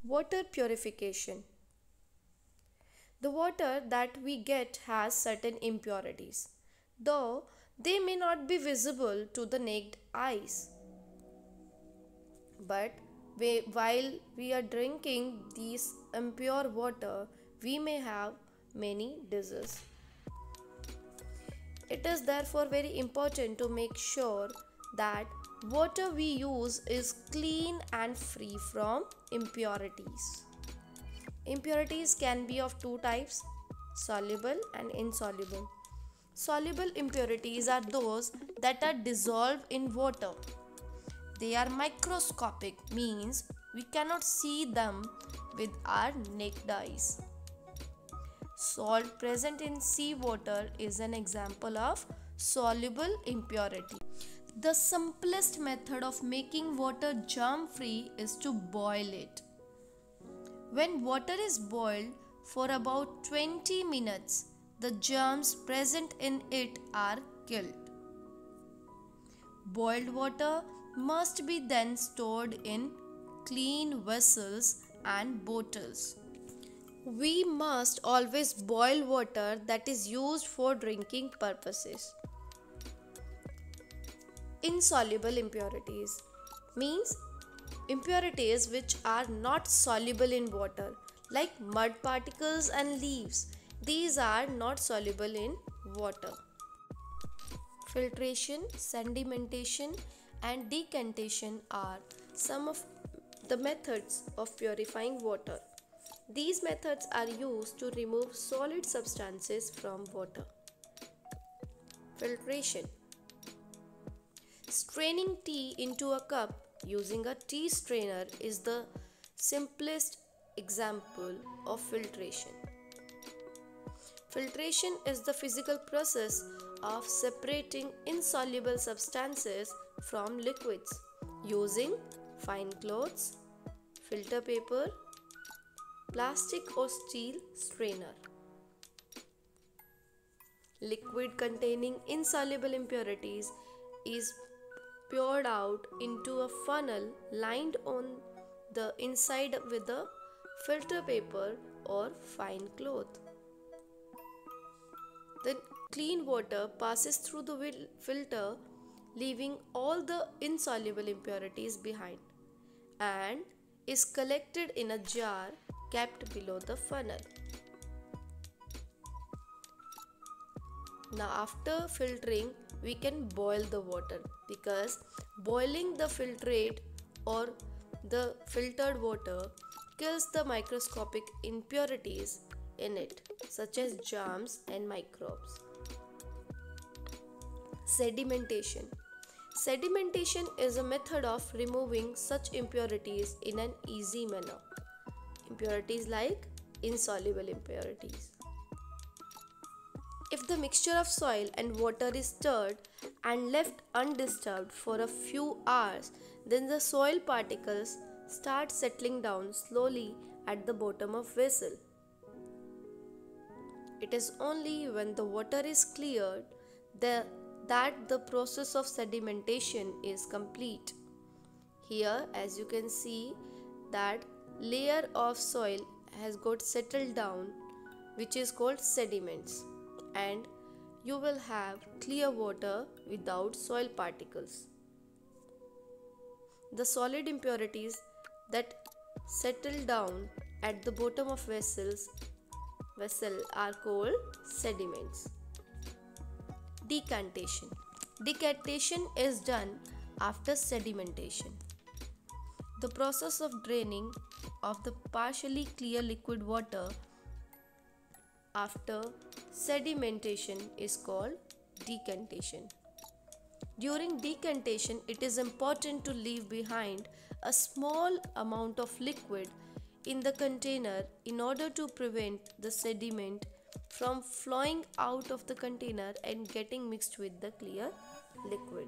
Water purification. The water that we get has certain impurities, though they may not be visible to the naked eyes. But while we are drinking these impure water, we may have many diseases. It is therefore very important to make sure that water we use is clean and free from impurities. Impurities can be of two types: soluble and insoluble. Soluble impurities are those that are dissolved in water. They are microscopic, means we cannot see them with our naked eyes. Salt present in seawater is an example of soluble impurity. The simplest method of making water germ free is to boil it. When water is boiled for about 20 minutes, the germs present in it are killed. Boiled water must be then stored in clean vessels and bottles. We must always boil water that is used for drinking purposes. Insoluble impurities means impurities which are not soluble in water, like mud particles and leaves. These are not soluble in water. Filtration, sedimentation, and decantation are some of the methods of purifying water. These methods are used to remove solid substances from water. Filtration. Straining tea into a cup using a tea strainer is the simplest example of filtration. Filtration is the physical process of separating insoluble substances from liquids using fine cloths, filter paper, plastic or steel strainer. Liquid containing insoluble impurities is poured out into a funnel lined on the inside with a filter paper or fine cloth. The clean water passes through the filter, leaving all the insoluble impurities behind, and is collected in a jar kept below the funnel. Now, after filtering, we can boil the water, because boiling the filtrate or the filtered water kills the microscopic impurities in it, such as germs and microbes. Sedimentation. Sedimentation is a method of removing such impurities in an easy manner. Impurities like insoluble impurities. If the mixture of soil and water is stirred and left undisturbed for a few hours, then the soil particles start settling down slowly at the bottom of vessel. It is only when the water is cleared that the process of sedimentation is complete. Here, as you can see, that layer of soil has got settled down, which is called sediments, and you will have clear water without soil particles. The solid impurities that settle down at the bottom of vessel are called sediments. Decantation. Decantation is done after sedimentation. The process of draining of the partially clear liquid water after sedimentation is called decantation. During decantation, it is important to leave behind a small amount of liquid in the container in order to prevent the sediment from flowing out of the container and getting mixed with the clear liquid.